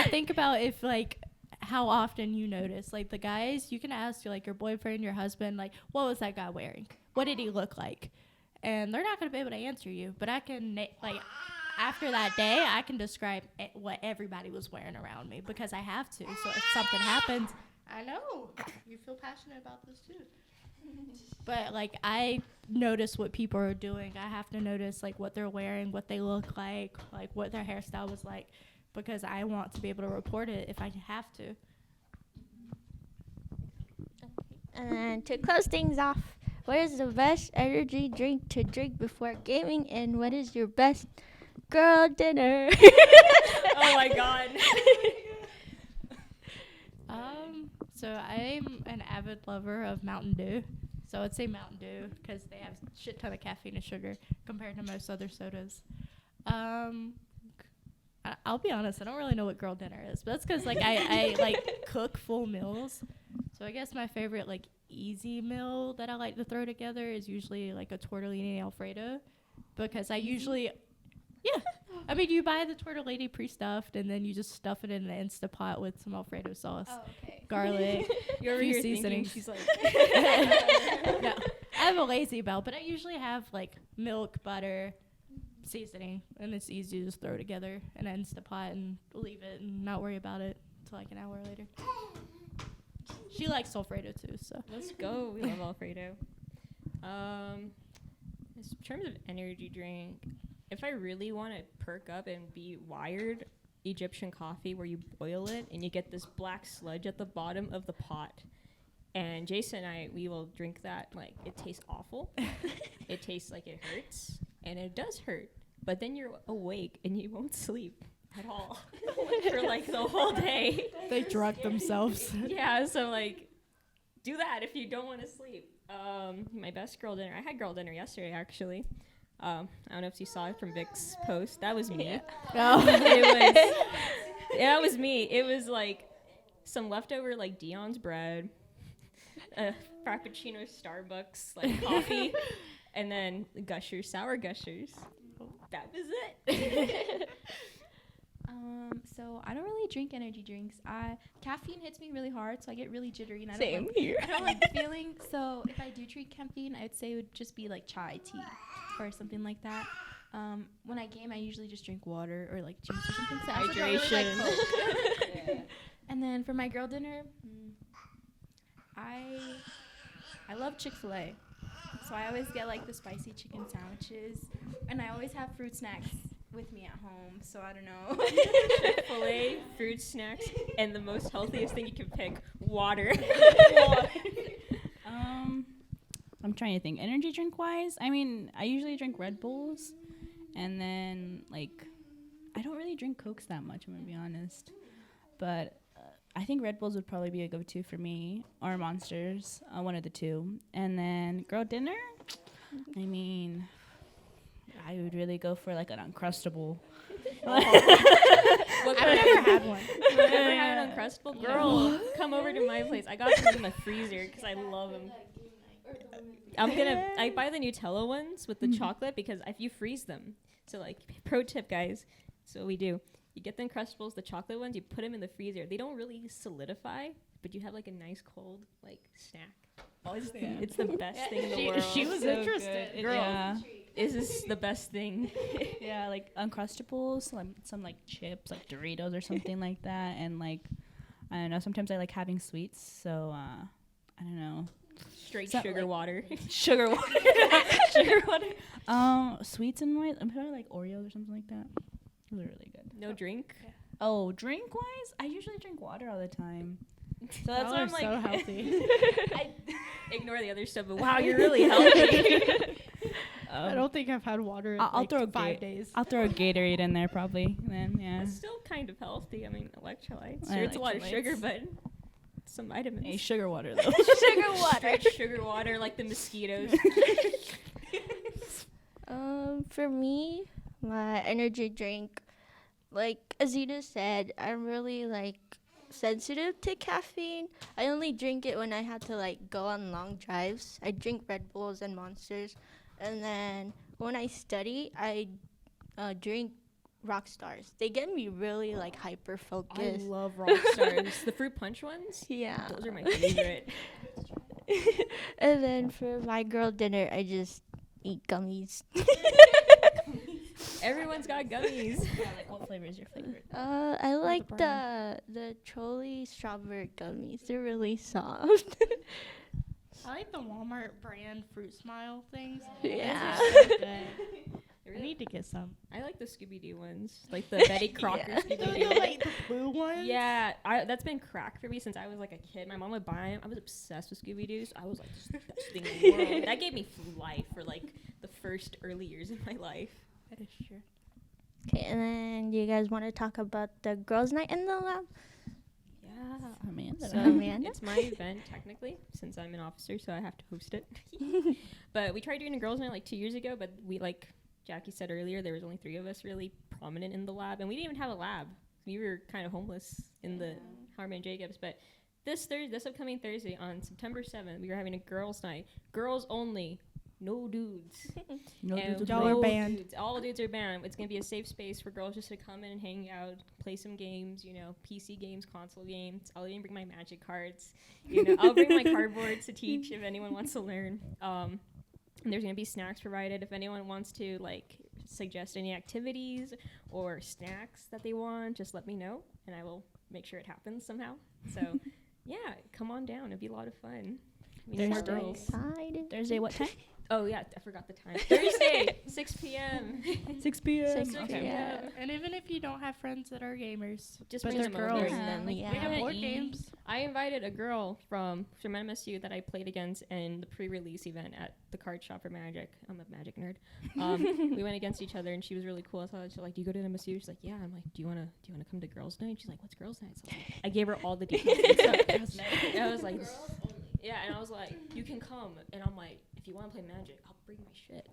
Think about if like how often you notice, like the guys, you can ask like your boyfriend, your husband, like, what was that guy wearing? What did he look like? And they're not going to be able to answer you, but I can like after that day, I can describe what everybody was wearing around me because I have to. So if something happens, I know you feel passionate about this too. But like I notice what people are doing. I have to notice like what they're wearing, what they look like what their hairstyle was like, because I want to be able to report it if I have to. And to close things off, what is the best energy drink to drink before gaming, and what is your best girl dinner? Oh my god. So I'm an avid lover of Mountain Dew. So I'd say Mountain Dew because they have a shit ton of caffeine and sugar compared to most other sodas. I'll be honest, I don't really know what girl dinner is, but that's because like I like cook full meals. So I guess my favorite like easy meal that I like to throw together is usually like a tortellini Alfredo, because I usually I mean, you buy the tortellini pre-stuffed, and then you just stuff it in an Instapot with some Alfredo sauce, Oh, okay. garlic, You're over few here thinking, seasonings. she's like, No, I have a lazy bell, but I usually have like milk, butter, seasoning, and it's easy to just throw together in an Instapot and leave it and not worry about it until like an hour later. She likes Alfredo too, so. let's go. We love Alfredo. In terms of energy drink, if I really want to perk up and be wired, Egyptian coffee where you boil it and you get this black sludge at the bottom of the pot. And Jason and I, we will drink that. Like, it tastes awful. It tastes like it hurts. And it does hurt. But then you're awake and you won't sleep at all for like the whole day. They drug themselves. Yeah, so like, do that if you don't want to sleep. My best girl dinner. I had girl dinner yesterday, actually. I don't know if you saw it from Vic's post. That was me. Oh. It was me. It was like some leftover like Dion's bread, a Frappuccino Starbucks like coffee, and then Gushers, sour Gushers. That was it. So I don't really drink energy drinks. Caffeine hits me really hard, so I get really jittery, and I Same don't like, here. I don't like the feeling. So if I do drink caffeine, I would say it would just be like chai tea or something like that. When I game, I usually just drink water or like juice or something. So I also don't really like Hydration. Coke. And then for my girl dinner, I love Chick-fil-A. So I always get like the spicy chicken sandwiches, and I always have fruit snacks with me at home. So I don't know. Chick-fil-A, fruit snacks, and the most healthiest thing you can pick, water. I'm trying to think. Energy drink wise, I mean, I usually drink Red Bulls, and then like, I don't really drink Cokes that much. I'm gonna be honest, but I think Red Bulls would probably be a go-to for me, or Monsters, one of the two. And then girl dinner, I mean, I would really go for like an Uncrustable. I've never had one. Never had an Uncrustable? Girl, come over to my place. I got them in the freezer because I love them. I buy the Nutella ones with the chocolate because if you freeze them. So like, pro tip guys, so what we do. You get the Uncrustables, the chocolate ones, you put them in the freezer. They don't really solidify, but you have like a nice cold like snack. It's the best thing in the world. She was So interested. good. Girl. Yeah. Is this the best thing? Yeah, like Uncrustables, some like chips, like Doritos or something like that, and like I don't know. Sometimes I like having sweets, so I don't know. Straight So, sugar like- water. Sugar water, sugar water. Sweets and white. I'm probably like Oreos or something like that. Those are really good. No drink. Oh, drink wise, I usually drink water all the time. So that's Y'all why are I'm like, so healthy. I ignore the other stuff, but wow, you're really healthy. I don't think I've had water in I'll like throw 5 days. I'll throw a Gatorade in there probably. And then yeah. It's still kind of healthy. I mean, electrolytes. I Sure, it's a lot of electrolytes. sugar, but some vitamins. Hey, sugar water though. Sugar water. Straight sugar water, like the mosquitoes. For me, my energy drink, like Azita said, I'm really like sensitive to caffeine. I only drink it when I have to like go on long drives. I drink Red Bulls and Monsters, and then when I study, I drink Rock Stars. They get me really like hyper I focused. love rock stars. The fruit punch ones. Yeah. Those are my favorite. And then for my girl dinner, I just eat gummies. Everyone's got gummies. Yeah, like what flavor is your favorite? I like brand? the Trolley strawberry gummies. They're really soft. I like the Walmart brand Fruit Smile things. Yeah. Those are so good. I need to get some. I like the Scooby-Doo ones, like the Betty Crocker Yeah. Scooby-Doo. Like the blue ones? Yeah, that's been crack for me since I was like a kid. My mom would buy them. I was obsessed with Scooby-Doo, so I was like, this is the best thing in the world. That gave me life for like the first early years of my life. That is true. Okay, and then you guys want to talk about the girls' night in the lab? Yeah. Amanda. So, Amanda? It's my event technically, since I'm an officer, so I have to host it. But we tried doing a girls' night like 2 years ago, but we like Jackie said earlier, there was only 3 of us really prominent in the lab, and we didn't even have a lab. We were kind of homeless in the Harmon Jacobs. But this upcoming Thursday on September 7th, we were having a girls' night, girls only, no dudes. No And dudes Y'all are no banned. dudes. All dudes are banned. It's gonna be a safe space for girls just to come in and hang out, play some games. PC games, console games. I'll even bring my magic cards. I'll bring my cardboard to teach if anyone wants to learn. And there's gonna be snacks provided if anyone wants to suggest any activities or snacks that they want. Just let me know, and I will make sure it happens somehow. So, yeah, come on down. It'll be a lot of fun. We need more Thursday. girls. Excited. Thursday, what time? Oh yeah, I forgot the time. Thursday, 6 p.m. 6 p.m. 6 Okay. p.m. And even if you don't have friends that are gamers, Just but bring they're them over. girls, Bring them, yeah. we have Yeah. board games. I invited a girl from MSU that I played against in the pre-release event at the card shop for Magic. I'm a Magic nerd. We went against each other, and she was really cool. So she's like, "Do you go to MSU?" She's like, "Yeah." I'm like, "Do you wanna come to girls' night?" She's like, "What's girls' night?" So I gave her all the details. And I was like, "Yeah," and I was like, "You can come." And I'm like, "If you want to play Magic, I'll bring my shit."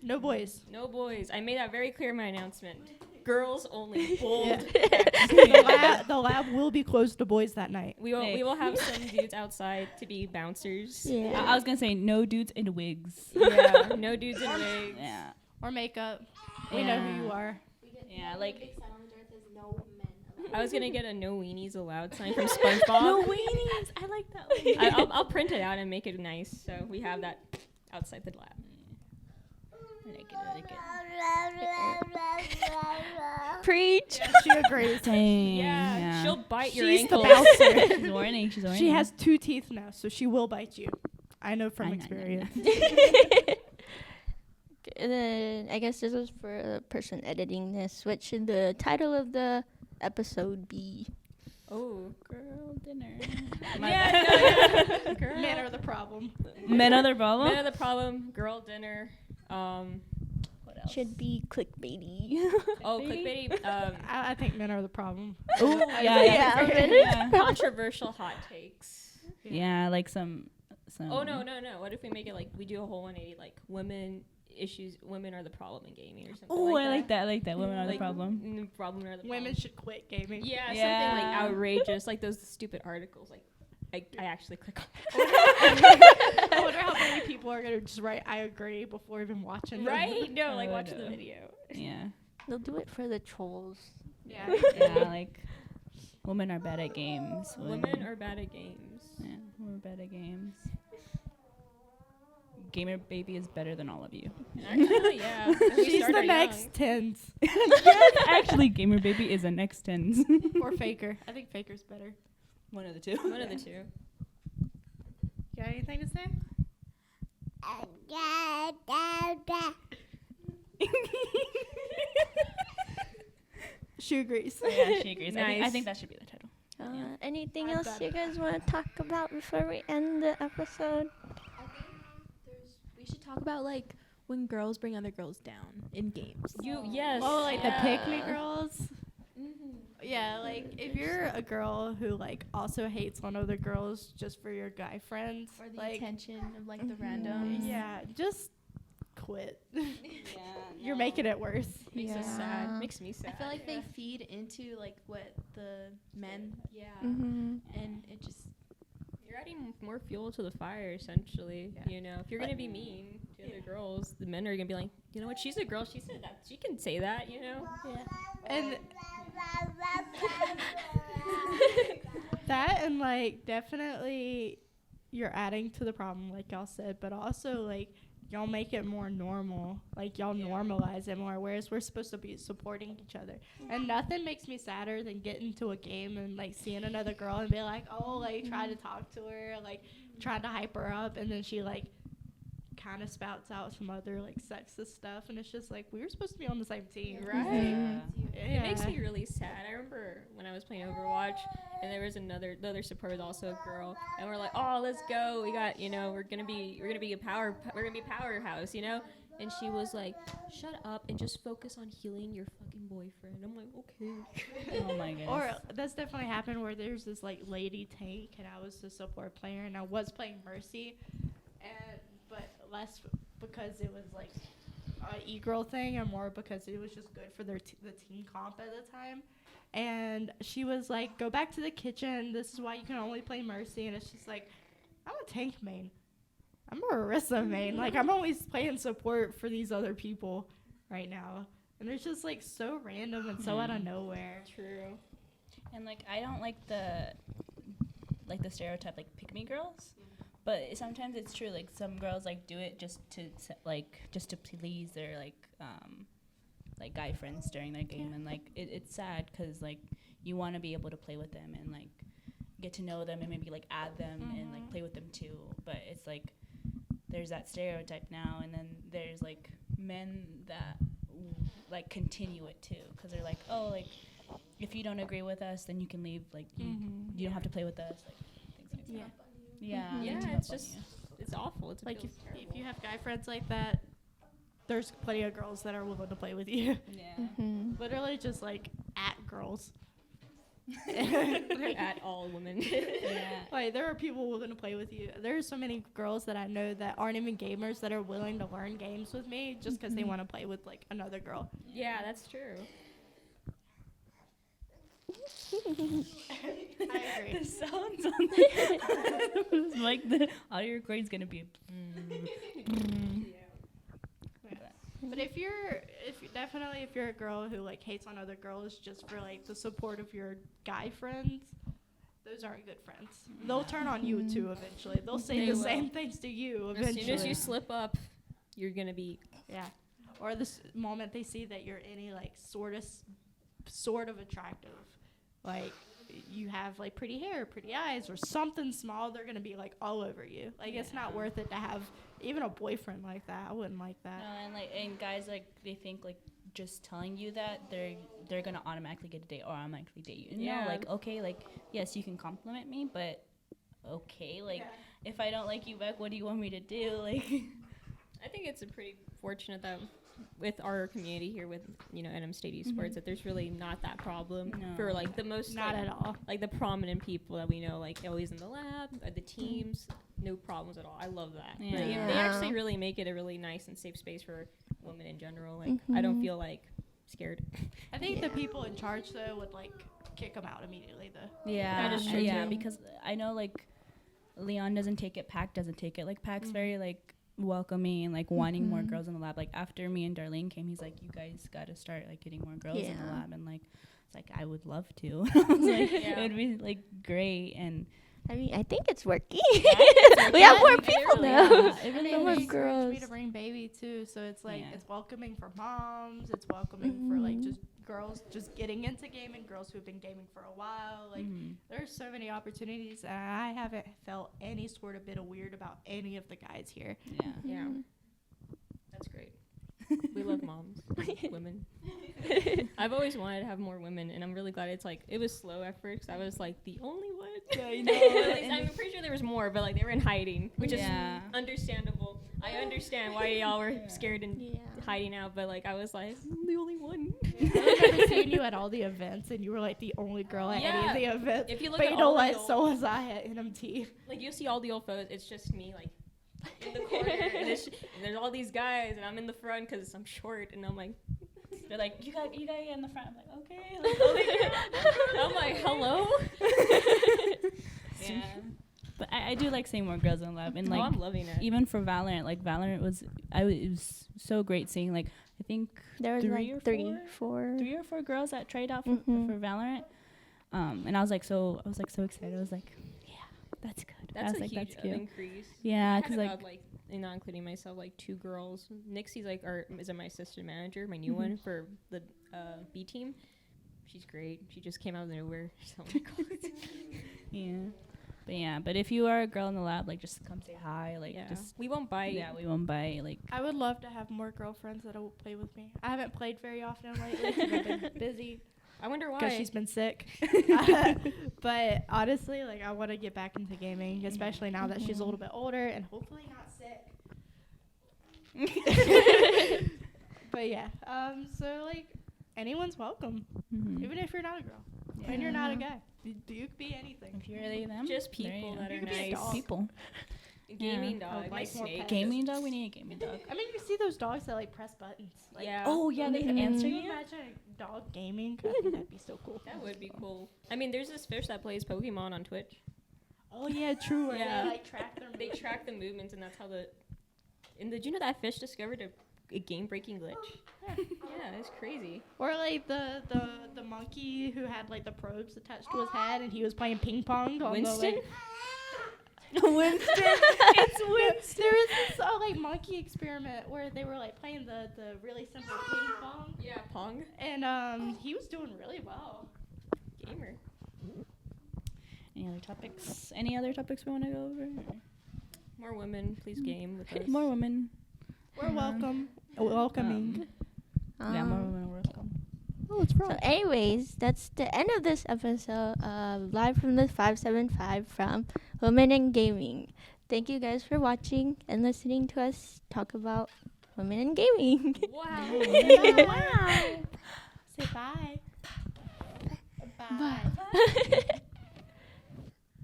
No boys. No boys. I made that very clear in my announcement. Girls only. Bold. The lab will be closed to boys that night. We will have some dudes outside to be bouncers. Yeah. I was gonna say no dudes in wigs. Yeah. No dudes in wigs. Yeah. Or makeup. We know who you are. Yeah, like I was gonna get a no weenies allowed sign from SpongeBob. no weenies. I like that one. I'll print it out and make it nice, so we have that outside the lab. I like it. Preach. She agrees. Dang. Yeah, she'll bite your She's the ankles. bouncer. She's warning. She's warning. She has 2 teeth now, so she will bite you. I know from I know. experience. And then I guess this is for the person editing this. What should the title of the episode be? Oh. girl dinner. Yeah. Girl. Men are the problem. Men other problem. Men are the problem. Girl dinner. What else? Should be clickbaity. Clickbaity. I think men are the problem. Ooh, yeah, yeah, men are the Controversial hot takes. Yeah, like some. Oh no. What if we make it like we do a whole 180 like women are the problem in gaming or something. Oh, I like that. I like that. Women are the Like, problem. Problem are the Women problem. should quit gaming. Yeah, something Yeah. like outrageous, like those stupid articles. Like I actually click on I wonder how many people are gonna just write "I agree" before even watching. them. right? No, like Oh, watch no. the video. Yeah. They'll do it for the trolls. Yeah. Yeah, like women are bad at games. Women are bad at games. Yeah, we're bad at games. Gamer Baby is better than all of you. Actually, yeah. We She's started the next young. tens Actually, Gamer Baby is the next tens. or Faker. I think Faker's better. One of the two. One of the two. Got anything to say? She agrees. Yeah, she agrees. I Nice. think that should be the title. Anything I'm else done. you guys want to talk about before we end the episode? We should talk about like when girls bring other girls down in games. Yes. Oh, like yeah. the pick-me girls. Yeah, like if you're a girl who like also hates on other girls just for your guy friends, Or the like attention of like the Mhm. randoms. yeah, just quit. You're making it worse. Makes us sad. Makes me sad. I feel like they feed into like what the men, Mm-hmm. and it just You're adding more fuel to the fire, essentially. Yeah. You know, if you're gonna be mean to other girls, the men are gonna be like, you know what? She's a girl. She said that. She can say that. You know. And that and like definitely you're adding to the problem like y'all said, but also like y'all make it more normal, like y'all normalize it more, whereas we're supposed to be supporting each other. And nothing makes me sadder than getting to a game and like seeing another girl and be like, oh, like try to talk to her, like trying to hype her up, and then she like kind of spouts out some other like sexist stuff, and it's just like we were supposed to be on the same team, Right. Yeah. It makes me really sad. I remember when I was playing Overwatch, and there was the other support was also a girl, and we're like, oh, let's go. We got, you know, we're gonna be a powerhouse, you know. And she was like, shut up and just focus on healing your fucking boyfriend. I'm like, okay. Oh my goodness. Or that's definitely happened where there's this like lady tank and I was the support player and I was playing Mercy, but less because it was like an e-girl thing and more because it was just good for the team comp at the time. And she was like, go back to the kitchen. This is why you can only play Mercy. And it's just like, I'm a tank main. I'm a Ursa main. Like, I'm always playing support for these other people right now. And it's just, like, so random and so out of nowhere. True. And like I don't like the stereotype like pick me girls, but sometimes it's true. Like some girls like do it just to please their like guy friends during their game, and like it's sad because like you want to be able to play with them and like get to know them and maybe like add them and like play with them too. But it's like there's that stereotype now, and then there's like men that like continue it too because they're like, oh, like if you don't agree with us, then you can leave. Like you don't have to play with us. Like things like that. Yeah. Yeah, it's just it's awful. It's Like, if you have guy friends like that, there's plenty of girls that are willing to play with you. Yeah. Literally just, like, at girls. at all women. Yeah. Like, there are people willing to play with you. There are so many girls that I know that aren't even gamers that are willing to learn games with me just because they want to play with, like, another girl. Yeah, that's true. I agree. The sounds on the like the audio recording's gonna be. But if you're a girl who like hates on other girls just for like the support of your guy friends, those aren't good friends. They'll turn on you too eventually. They'll say the same things to you eventually. As soon as you slip up, you're gonna be or this moment they see that you're any like sort of attractive, like you have like pretty hair, pretty eyes, or something small, they're gonna be like all over you. Like it's not worth it to have even a boyfriend like that. I wouldn't like that. No, and guys like they think like just telling you that they're gonna automatically get a date or automatically date you. Yeah. No, like okay, like yes, you can compliment me, but okay, like if I don't like you back, what do you want me to do? Like, I think it's a pretty fortunate that with our community here with NM State Esports that there's really not that problem for like the most Not at all. like the prominent people that we know, like always in the lab, the teams, no problems at all. I love that. Yeah. They actually really make it a really nice and safe space for women in general. Like I don't feel like scared. I think the people in charge though would like kick them out immediately though. yeah, That is true, yeah, too. because I know like Leon doesn't take it, Pac doesn't take it. Like Pac's very like welcoming and like wanting more girls in the lab. Like after me and Darlene came, he's like, you guys got to start like getting more girls in the lab, and like it's like I would love to. I was like, it would be like great. And I mean, I think it's working. Yeah, We have more it people really now. is. It really No more is. Encourage me girls. to bring baby too, so it's like Yeah. it's welcoming for moms, it's welcoming for like just girls just getting into gaming, girls who've been gaming for a while. Like there's so many opportunities, and I haven't felt any sort of bit of weird about any of the guys here. Yeah. Yeah. That's great. We love moms, women. I've always wanted to have more women, and I'm really glad it was slow at first 'cause I was like the only one. I know. I'm pretty sure there was more, but like they were in hiding, which is understandable. I understand why y'all were scared and hiding out, but like I was like, I'm the only one. I remember seeing you at all the events, and you were like the only girl at any of the events. If you look but at you know all the what? old- So was I at NMT. Like you'll see all the old photos, it's just me like in the corner, and there's all these guys, and I'm in the front because I'm short, and I'm like. They're like, you got to get in the front. I'm like, okay. I'm like, hello. Yeah. But I do like seeing more girls in the lab, and like I'm loving it. even for Valorant, like Valorant it was so great seeing like I think There was three like or four. 3 or 4 girls that tried out for Valorant, and I was like so excited. I was like, yeah, that's good. I That's was a like, huge that's cute. increase. Yeah, I because had like about, and not including myself, like 2 girls. Nixie's is my assistant manager, my new one for the B team. She's great. She just came out of nowhere. So but if you are a girl in the lab, like just come say hi. Like just we won't bite. yeah, we won't bite. Like I would love to have more girlfriends that will play with me. I haven't played very often lately 'cause I've been busy I wonder why. because she's been sick. But honestly, like I want to get back into gaming, especially now that she's a little bit older and hopefully not sick. But yeah, so like anyone's welcome, even if you're not a girl and you're not a guy. You could be anything. if you're really them, Just there people you that go. are You could be a nice. dog. People. Gaming Yeah. dog, I my like more snake. pets. Gaming dog. We need a gaming dog. I mean, you see those dogs that like press buttons. Like, Yeah. Oh yeah, they can answer Can you you. imagine a dog gaming? I think that'd be so cool. That would be cool. I mean, there's this fish that plays Pokemon on Twitch. Oh yeah, true. Where Yeah. they like track their They track the movements, and that's how the. And did you know that fish discovered a game-breaking glitch? Yeah, it's crazy. Or like the monkey who had like the probes attached to his head and he was playing ping pong on Winston? the like Winston. It's Winston. There was this like monkey experiment where they were like playing the really simple ping pong. Yeah, Pong. And he was doing really well. Gamer. Any other topics? Any other topics we want to go over? More women, please game with us. More women. We're welcoming. Yeah, more women are welcome. Oh, it's So anyways, that's the end of this episode of Live from the 575 from Women in Gaming. Thank you guys for watching and listening to us talk about women in gaming. Wow. Wow. Say bye. Bye.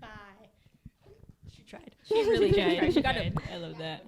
Bye. She tried. She really tried. She got it. I love that.